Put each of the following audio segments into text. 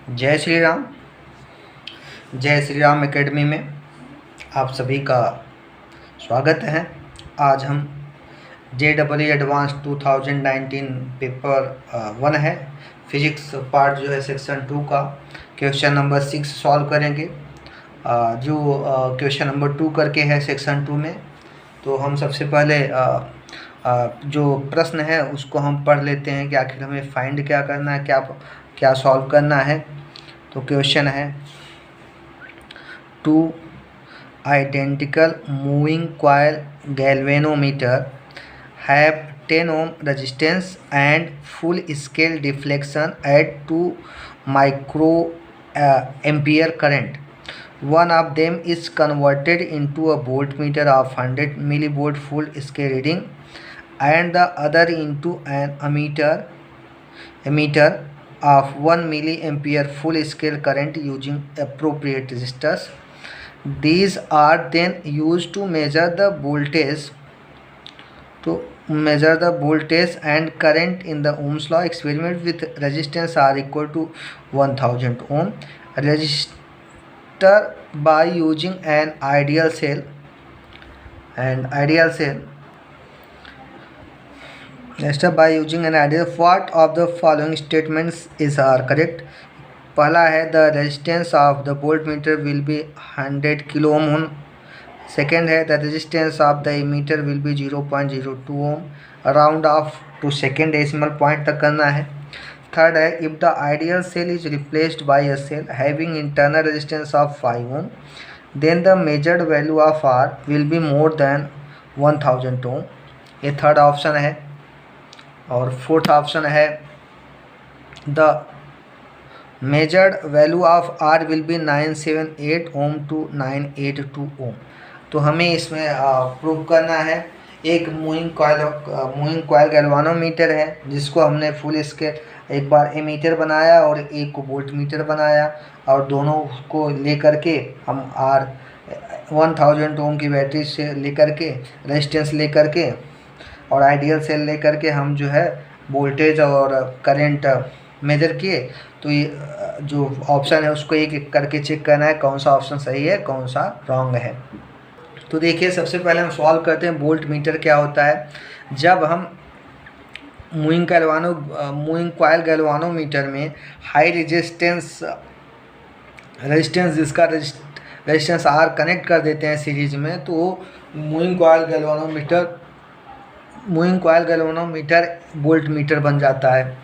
जय श्री राम। जय श्री राम एकेडमी में आप सभी का स्वागत है। आज हम JEE एडवांस 2019 पेपर 1 है, फिजिक्स पार्ट जो है सेक्शन 2 का क्वेश्चन नंबर 6 सॉल्व करेंगे। जो क्वेश्चन नंबर 2 करके है सेक्शन 2 में, तो हम सबसे पहले जो प्रश्न है उसको हम पढ़ लेते हैं कि आखिर हमें फाइंड क्या करना है, क्या सॉल्व करना है। तो क्वेश्चन है, 2 identical moving coil galvanometer have 10 ohm resistance and full scale deflection at 2 micro ampere current. One of them is converted into a voltmeter of 100 millivolt full scale reading and the other into an emitter of 1 milliampere full scale current using appropriate resistors. These are then used to measure the voltage and current in the Ohm's law experiment with resistance R equal to 1000 ohm. Register by using an ideal cell. What of the following statements are correct? पहला है, the resistance of the voltmeter will be 100 kilo ohm. Second है, the resistance of the ammeter will be 0.02 ohm. Round off to second decimal point तक करना है। Third है, if the ideal cell is replaced by a cell having internal resistance of 5 ohm then the measured value of R will be more than 1000 ohm. ये third option है। और fourth option है, the measured value of R will be 978 ohm to 982 ohm. तो हमें इसमें prove करना है। एक मूविंग कॉइल गैल्वानोमीटर है जिसको हमने फुल स्केल एक बार एमीटर बनाया और एक को वोल्टमीटर बनाया, और दोनों को लेकर के हम आर 1000 ओम की बैटरी से लेकर के रेजिस्टेंस लेकर के और आइडियल सेल लेकर के हम जो है वोल्टेज और करंट मेजर किए। तो ये जो ऑप्शन है उसको एक एक करके चेक करना है कौन सा ऑप्शन सही है कौन सा रॉन्ग है। तो देखिए, सबसे पहले हम सॉल्व करते हैं वोल्ट मीटर क्या होता है। जब हम मूविंग कॉइल गैल्वानोमीटर में हाई रेजिस्टेंस जिसका रेजिस्टेंस आर कनेक्ट कर देते हैं सीरीज में, तो moving coil galvanometer volt meter बन जाता है।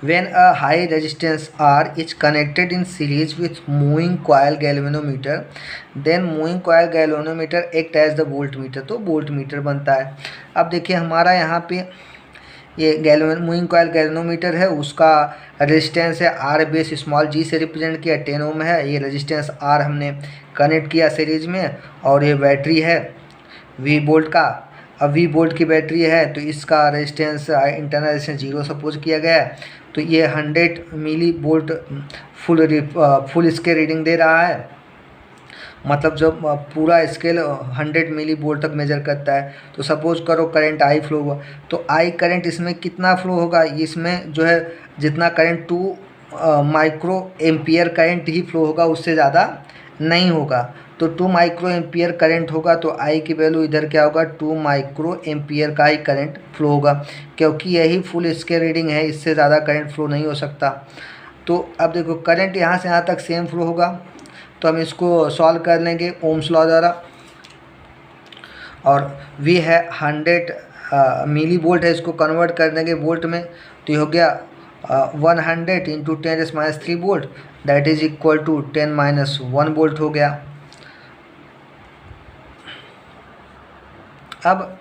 When a high resistance R is connected in series with moving coil galvanometer, then moving coil galvanometer act as the voltmeter, तो voltmeter बनता है। अब देखिए, हमारा यहाँ पे ये मूविंग कॉइल गैल्वेनोमीटर है, उसका रेजिस्टेंस है R बेस स्मॉल g से रिप्रेजेंट किया 10 ओम है। ये रेजिस्टेंस R हमने कनेक्ट किया सीरीज में, और ये बैटरी है V वोल्ट का। अब V वोल्ट की बैटरी है तो इसका रेजिस्टेंस इंटरनल रेजिस्टेंस 0 सपोज किया गया है। तो ये 100 millivolt full scale reading दे रहा है। मतलब जब पूरा स्केल 100 मिली वोल्ट तक मेजर करता है, तो सपोज करो करंट I फ्लो हुआ, तो I करंट इसमें कितना फ्लो होगा, इसमें जो है जितना करंट 2 माइक्रो एम्पियर करंट ही फ्लो होगा, उससे ज़्यादा नहीं होगा। तो 2 माइक्रो एम्पियर करंट होगा, तो I की वैल्यू इधर क्या होगा, 2 माइक्रो एम्पियर का ही करंट फ्लो होगा, क्योंकि यही फुल स्केल रीडिंग है, इससे ज़्यादा करंट फ्लो नहीं हो सकता। तो अब देखो, करंट यहाँ से यहाँ तक सेम फ्लो होगा, तो हम इसको सॉल्व कर लेंगे ओम्स लॉ द्वारा। और V है 100 मिली वोल्ट है, इसको कन्वर्ट कर देंगे वोल्ट में, तो ये हो गया 100 into 10⁻³ volt, that is equal to 10⁻1 volt हो गया। अब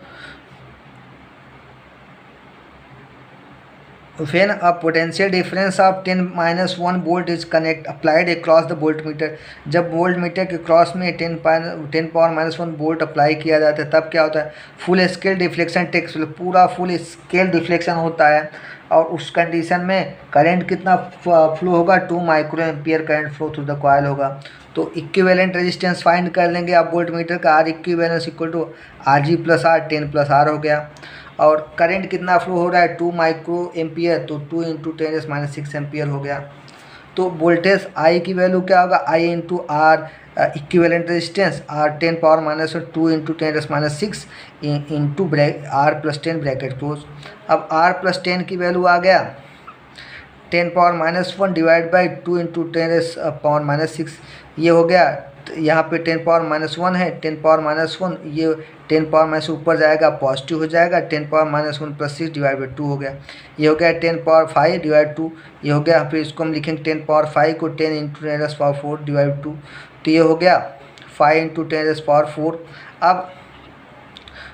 when a potential difference of 10⁻1 volt is applied across the voltmeter, जब वोल्ट मीटर के क्रॉस में 10⁻1 वोल्ट अप्लाई किया जाता है, तब क्या होता है, फुल स्केल डिफ्लेक्शन टेक्स, पूरा फुल स्केल डिफ्लेक्शन होता है। और उस कंडीशन में करंट कितना फ्लो होगा, 2 micro ampere current flow through the coil होगा। तो इक्विवेलेंट रेजिस्टेंस फाइंड कर लेंगे आप वोल्ट मीटर का, R equivalence equal to RG plus R 10 + R हो गया। और करंट कितना फ्लो हो रहा है 2 माइक्रो एम्पियर, तो 2 × 10⁻6 एम्पियर हो गया। तो वोल्टेज आई की वैल्यू क्या होगा, I into R equivalent resistance R 10⁻⁻2 into 10⁻⁶ into R plus 10 bracket close. अब आर प्लस 10 की वैल्यू आ गया 10⁻⁻1 डिवाइड बाई 2 इंटू 10⁻⁻6, ये हो गया। यहाँ पे 10⁻⁻1 है, 10⁻⁻1 ये 10⁻⁻, ऊपर जाएगा पॉजिटिव हो जाएगा, 10⁻⁻1 प्लस 6 डिवाइड बाई 2 हो गया। ये हो गया 10⁻5 डिवाइड 2, ये हो गया। फिर इसको हम लिखेंगे 10⁻5 को 10 इंटू 10⁻4 डिवाइड 2, तो ये हो गया 5 इंटू 10⁻4। अब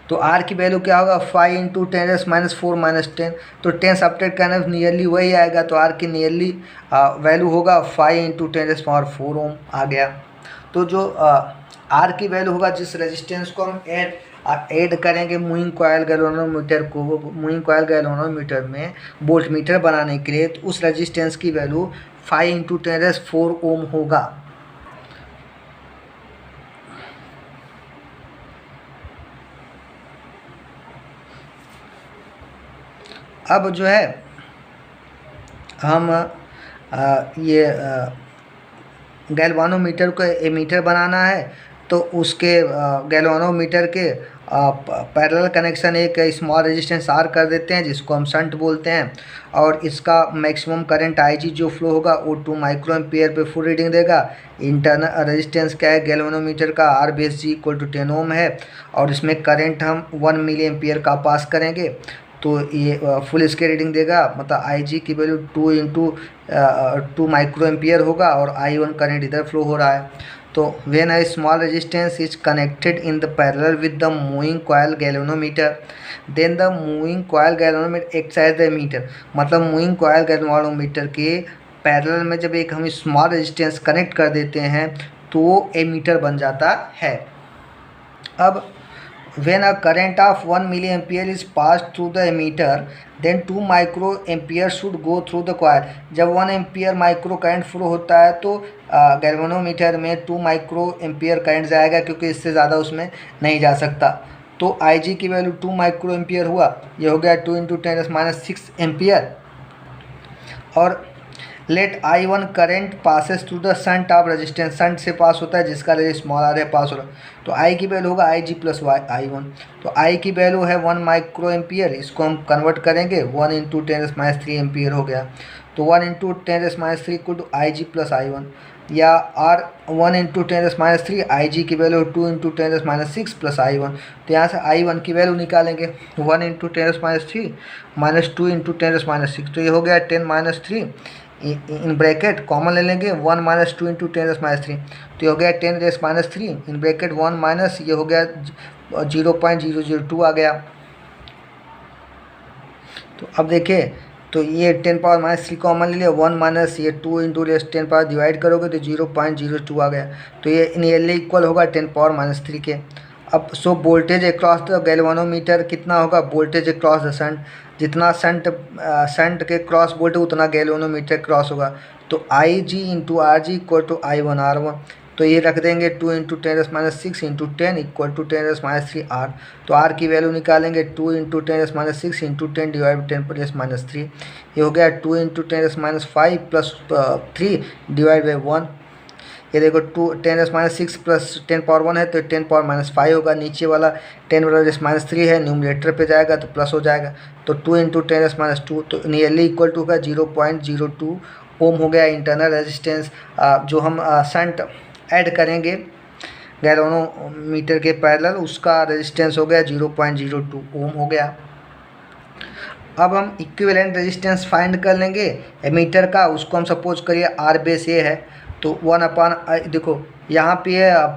तो आर की वैल्यू क्या होगा, 5 इंटू 10⁻4 माइनस 10, तो 10 सब्ट्रैक्ट करना नियरली वही आएगा, तो आर की नियरली वैल्यू होगा 5 इंटू 10⁻4 ओम आ गया। तो जो आर की वैल्यू होगा, जिस रेजिस्टेंस को हम ऐड करेंगे मूविंग कॉयल गैल्वेनोमीटर को, मूविंग कॉयल गैल्वेनोमीटर में वोल्ट मीटर बनाने के लिए, तो उस रेजिस्टेंस की वैल्यू 5 इंटू 10⁻4 ओम होगा। अब जो है हम ये गैल्वानोमीटर को एमीटर बनाना है, तो उसके गैल्वानोमीटर के पैरेलल कनेक्शन एक स्मॉल रेजिस्टेंस आर कर देते हैं, जिसको हम शंट बोलते हैं, और इसका मैक्सिमम करंट आईजी जो फ्लो होगा वो 2 माइक्रो एम्पियर पे फुल रीडिंग देगा। इंटरनल रेजिस्टेंस क्या है गैल्वानोमीटर का, R base G equal to 10 ohm है, और इसमें करंट हम 1 मिली एम्पियर का पास करेंगे, तो ये फुल स्केल रीडिंग देगा। मतलब आई की वैल्यू 2 इंटू 2 माइक्रो एम्पियर होगा, और I1 करंट इधर फ्लो हो रहा है। तो when a small resistance is connected in the parallel with the moving coil galvanometer, then the moving coil galvanometer acts as the ammeter. मतलब मूविंग कॉयल गैल्वेनोमीटर के parallel में जब एक हम स्मॉल रेजिस्टेंस कनेक्ट कर देते हैं, तो वो एमीटर बन जाता है। अब when a current of 1 milliampere is passed through the emitter, then 2 microampere should go through the coil। जब 1 एम्पियर माइक्रो करंट फ्लो होता है, तो गैल्वेनोमीटर में 2 माइक्रो एम्पियर करंट जाएगा, क्योंकि इससे ज़्यादा उसमें नहीं जा सकता। तो IG की वैल्यू 2 माइक्रो एम्पियर हुआ, ये हो गया 2 इंटू 10⁻6 एम्पियर। और let I1 current passes through the shunt of resistance, shunt से पास होता है जिसका रेजिस्टेंस स्मॉल आर है पास हो रहा है, तो I की वैल्यू होगा IG प्लस I1। तो I की वैल्यू है 1 माइक्रो एम्पियर, इसको हम कन्वर्ट करेंगे 1 इंटू 10⁻3 एम्पियर हो गया। तो 1 into 10⁻3 equal to IG plus I1, या R 1 इंटू 10⁻3, IG की वैल्यू 2 इंटू 10⁻6 प्लस I1। तो यहाँ से I1 की वैल्यू निकालेंगे 1 इंटू 10⁻3 माइनस 2 इंटू 10⁻6, तो ये हो गया 10⁻3 इन ब्रैकेट कॉमन ले लेंगे 1 माइनस 2 इंटू 10⁻3, तो ये हो गया 10⁻3 इन ब्रैकेट 1 माइनस, ये हो गया 0.002 आ गया। तो अब देखिए, तो ये 10⁻3 कॉमन ले लिया, 1 माइनस ये 2 इंटू 10 पावर डिवाइड करोगे तो 0.02 आ गया, तो ये नियरली इक्वल होगा 10⁻3 के। अब so voltage across the galvanometer कितना होगा, वोल्टेज अक्रॉस द शंट, जितना शंट के क्रॉस वोल्टेज उतना गैल्वेनोमीटर क्रॉस होगा। तो IG into RG equal to I1 R1, तो ये रख देंगे 2 into 10⁻6 into 10 equal to 10⁻3 R। तो R की वैल्यू निकालेंगे 2 इंटू 10⁻6 इंटू 10 डिवाइड बाई 10⁻3, ये हो गया 2 इंटू 10⁻5 प्लस 3 डिवाइड बाई 1। ये देखो 10⁻6 प्लस 10⁻1 है, तो 10⁻5 होगा। नीचे वाला 10⁻3 है, न्यूमरेटर पे जाएगा तो प्लस हो जाएगा, तो 2 इंटू 10⁻2, तो नियरली इक्वल टू होगा 0.02 ओम हो गया इंटरनल रेजिस्टेंस। जो हम शंट ऐड करेंगे गैल्वेनोमीटर के पैरेलल, उसका रेजिस्टेंस हो गया 0.02 ओम हो गया। अब हम इक्विवेलेंट रेजिस्टेंस फाइंड कर लेंगे एमीटर का, उसको हम सपोज करिए R बेस A है, तो 1/, देखो यहाँ पे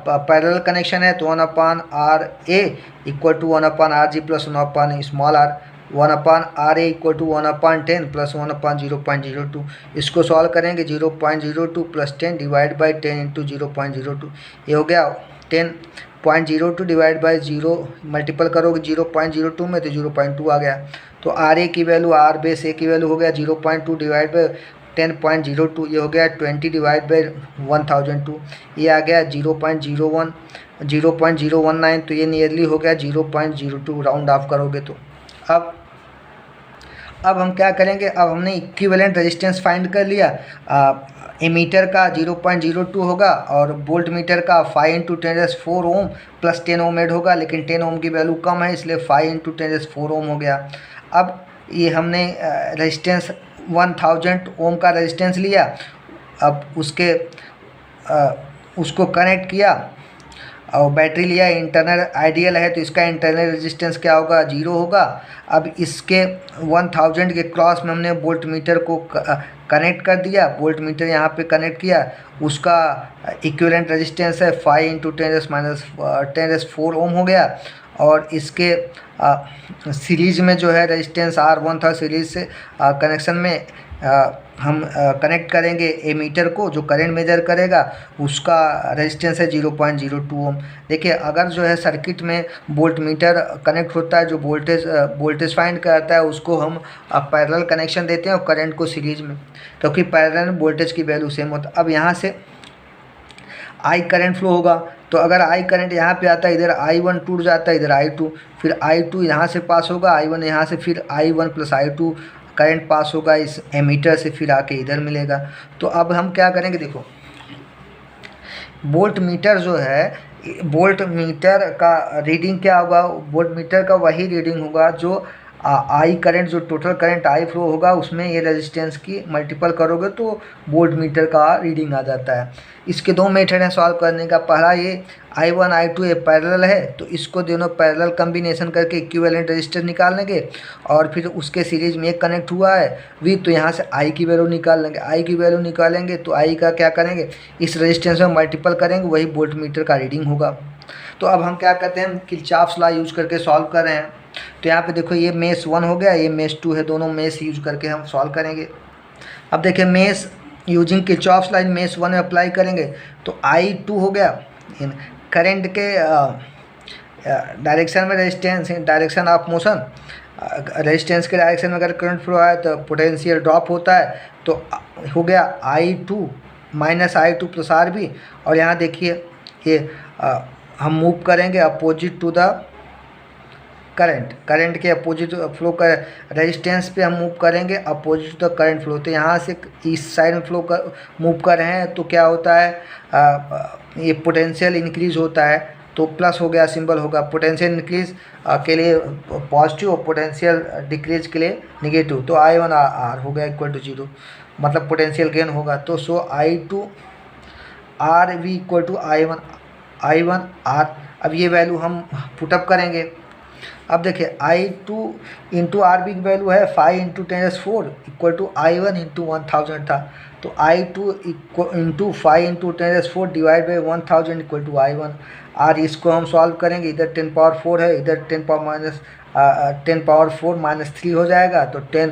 पैरेलल कनेक्शन है, तो 1/RA equal to 1/RG plus 1/ small r, 1/RA equal to 1/10 plus 1/0.02। इसको सॉल्व करेंगे 0.02 प्लस 10 डिवाइड बाई 10 इंटू 0.02, ये हो गया 10.02 डिवाइड बाई 0 मल्टीपल करोगे 0.02 में तो 0.2 आ गया। तो RA की वैल्यू, R बेस A की वैल्यू हो गया 0.2 डिवाइड बाई 10.02, ये हो गया 20 डिवाइड बाई 1002, ये आ गया 0.019, तो ये नियरली हो गया 0.02 राउंड ऑफ करोगे तो। अब हम क्या करेंगे, अब हमने इक्विवेलेंट रेजिस्टेंस फाइंड कर लिया। एमीटर का 0.02 होगा और वोल्ट मीटर का 5 × 10⁴ ओम प्लस 10 ओम ऐड होगा, लेकिन 10 ओम की वैल्यू कम है इसलिए 5 × 10⁴ ओम हो गया। अब ये हमने रेजिस्टेंस 1000 ओम का रेजिस्टेंस लिया, अब उसको कनेक्ट किया और बैटरी लिया, इंटरनल आइडियल है तो इसका इंटरनल रेजिस्टेंस क्या होगा, 0 होगा। अब इसके 1000 के क्रॉस में हमने वोल्ट मीटर को कनेक्ट कर दिया, वोल्ट मीटर यहाँ पे कनेक्ट किया, उसका इक्विवेलेंट रेजिस्टेंस है 5 × 10⁻⁴ ओम हो गया। और इसके सीरीज़ में जो है रेजिस्टेंस R1 था, सीरीज से कनेक्शन में हम कनेक्ट करेंगे एमीटर को, जो करंट मेजर करेगा उसका रेजिस्टेंस है 0.02 ओम। देखिए अगर जो है सर्किट में वोल्ट मीटर कनेक्ट होता है, जो वोल्टेज फाइंड करता है उसको हम पैरेलल कनेक्शन देते हैं और करंट को सीरीज में, क्योंकि पैरेलल वोल्टेज की वैल्यू सेम होता है। अब यहाँ से आई करंट फ्लो होगा, तो अगर आई करंट यहाँ पे आता है, इधर I1 टूट जाता है, इधर I2, फिर I2 यहाँ से पास होगा, I1 यहाँ से, फिर I1 + I2 करंट पास होगा इस एमीटर से, फिर आके इधर मिलेगा। तो अब हम क्या करेंगे, देखो वोल्ट मीटर जो है, वोल्ट मीटर का रीडिंग क्या होगा, वोल्ट मीटर का वही रीडिंग होगा जो आई करंट, जो टोटल करंट आई फ्लो होगा उसमें ये रेजिस्टेंस की मल्टीपल करोगे तो वोल्ट मीटर का रीडिंग आ जाता है। इसके दो मेथड हैं सॉल्व करने का। पहला ये I1 I2 ये पैरेलल है तो इसको दोनों पैरेलल कम्बिनेशन करके इक्विवेलेंट रेजिस्टर निकाल लेंगे, और फिर उसके सीरीज में एक कनेक्ट हुआ है वी, तो यहाँ से आई की वैल्यू निकाल लेंगे। आई की वैल्यू निकालेंगे तो आई का क्या करेंगे, इस रेजिस्टेंस में मल्टीपल करेंगे, वही वोल्ट मीटर का रीडिंग होगा। तो अब हम क्या करते हैं, किरचॉफ्स लॉ यूज करके सॉल्व कर रहे हैं। तो यहाँ पे देखो ये मेश 1 हो गया, ये मेश 2 है, दोनों मेश यूज करके हम सॉल्व करेंगे। अब देखिए mesh using Kirchhoff's law mesh 1 में अप्लाई करेंगे तो I2 हो गया, करंट के डायरेक्शन में resistance, direction of motion, resistance के डायरेक्शन में अगर करंट फ्लो है तो पोटेंशियल ड्रॉप होता है, तो हो गया I2 - I2 + RB। और यहाँ देखिए ये हम मूव करेंगे अपोजिट टू द करंट के अपोजिट फ्लो कर, रेजिस्टेंस पे हम मूव करेंगे अपोजिट द करंट फ्लो। तो यहाँ से इस साइड में मूव कर रहे हैं तो क्या होता है, ये पोटेंशियल इंक्रीज होता है, तो प्लस हो गया, सिंबल होगा पोटेंशियल इंक्रीज के लिए पॉजिटिव और पोटेंशियल डिक्रीज के लिए निगेटिव। तो I1 R हो गया = 0, मतलब पोटेंशियल गेन होगा। तो सो I2 RV = I1 R। अब ये वैल्यू हम पुटअप करेंगे। अब देखिए I2 × RB की वैल्यू है 5 × 10⁴ = I1 × 1000 था, तो I2 × 5 × 10⁴ divide by 1000 = I1 R। इसको हम सॉल्व करेंगे, इधर 10⁴ है, इधर 10⁻4 - 3 हो जाएगा, तो 10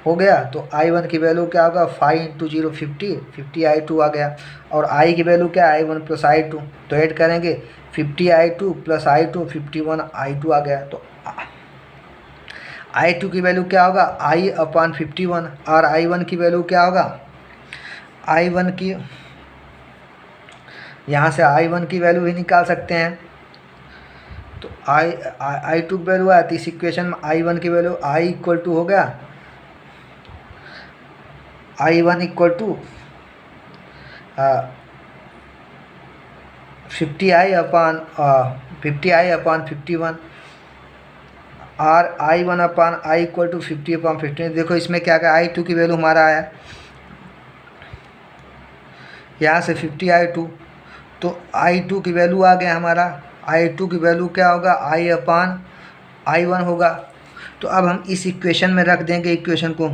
हो गया। तो I1 की वैल्यू क्या होगा, 5 × 0 50 I2 आ गया। और I की वैल्यू क्या है, I1 + I2, तो ऐड करेंगे 50 I2 + I2 51 I2 आ गया। तो I2 की वैल्यू क्या होगा, I/51, और I1 की वैल्यू क्या होगा, I1 की, यहाँ से I1 की वैल्यू भी निकाल सकते हैं। तो I2 की वैल्यू है, तो इस इक्वेशन में I1 की वैल्यू I = हो गया, I1 = 50I/51 और I1/I = 50/50। देखो इसमें क्या क्या, I2 की वैल्यू हमारा आया यहाँ से 50 I2, तो I2 की वैल्यू आ गया हमारा, I2 की वैल्यू क्या होगा, I/I1 होगा। तो अब हम इस इक्वेशन में रख देंगे इक्वेशन को।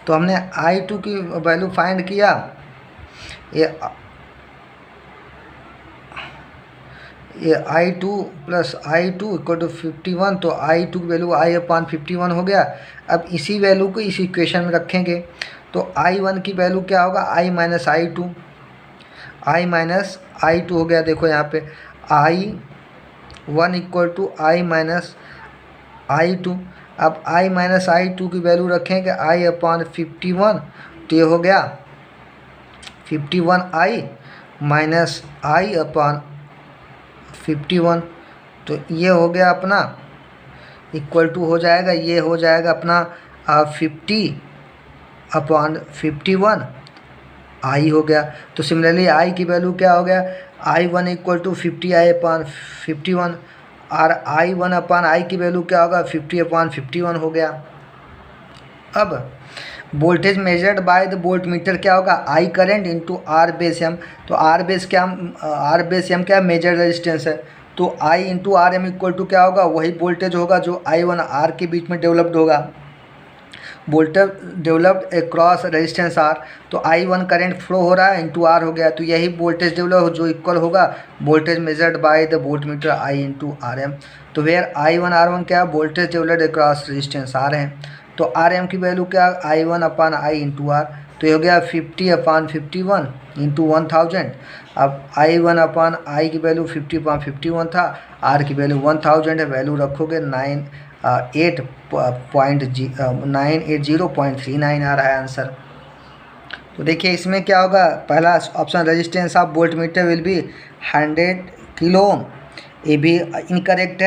तो हमने I2 की वैल्यू फाइंड किया, ये I2 + I2 = 51, तो I2 की वैल्यू I/51 हो गया। अब इसी वैल्यू को इस इक्वेशन में रखेंगे तो I1 की वैल्यू क्या होगा, I - I2 हो गया। देखो यहाँ पे I1 = I - I2। अब I - I2 की वैल्यू रखेंगे I/51, तो ये हो गया 51I - I/51, तो तो ये हो गया अपना इक्वल टू हो जाएगा, ये हो जाएगा अपना 50/51 आई हो गया। तो सिमिलरली आई की वैल्यू क्या हो गया, I1 इक्वल टू 50I/51 और I1/I की वैल्यू क्या होगा 50/51 हो गया। अब voltage measured by the voltmeter क्या होगा, I current into R base M. तो आर बेस एम क्या मेजर रेजिस्टेंस है, तो I into R M equal to क्या होगा, वही वोल्टेज होगा जो I1 आर के बीच में डेवलप्ड होगा, voltage developed across resistance are. तो I1 करंट फ्लो हो रहा है इंटू आर हो गया, तो यही वोल्टेज डेवलप जो इक्वल होगा voltage measured by the voltmeter I into R M. तो वेयर I1 R1 क्या voltage developed across resistance R है। तो आर एम की वैल्यू क्या I1/I इंटू आर, तो ये हो गया 50/51 इंटू 1000। अब I1/I की वैल्यू 50/51 था, आर की वैल्यू 1000 है, वैल्यू रखोगे 980.39 आ रहा है आंसर। तो देखिए इसमें क्या होगा, पहला option resistance of volt meter will be 100 kilo ओम, ये भी इनकरेक्ट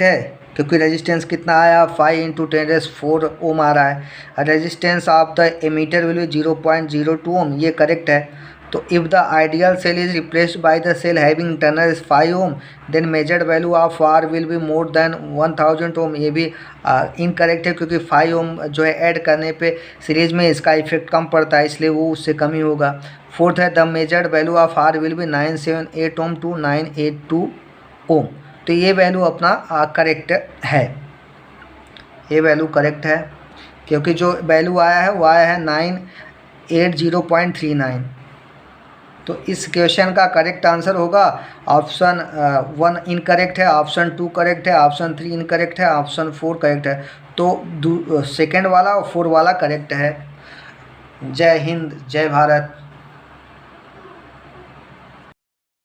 है क्योंकि रेजिस्टेंस कितना आया 5 × 10⁻⁴ ओम आ रहा है। Resistance of the ammeter will be 0.02 ohm, ये करेक्ट है। तो if the ideal cell is replaced by the cell having internal 5 ohm then measured value of R will be more than 1000 ohm, ये भी इनकरेक्ट है क्योंकि 5 ओम जो है add करने पे सीरीज में इसका इफेक्ट कम पड़ता है, इसलिए वो उससे कम ही होगा। फोर्थ है the measured value of R will be 978 ohm to 982 ohm, तो ये वैल्यू अपना करेक्ट है, ये वैल्यू करेक्ट है क्योंकि जो वैल्यू आया है वो आया है 980.39। तो इस क्वेश्चन का करेक्ट आंसर होगा ऑप्शन 1 इनकरेक्ट है, ऑप्शन 2 करेक्ट है, ऑप्शन 3 इनकरेक्ट है, ऑप्शन 4 करेक्ट है। तो सेकंड वाला और 4 वाला करेक्ट है। जय हिंद, जय भारत।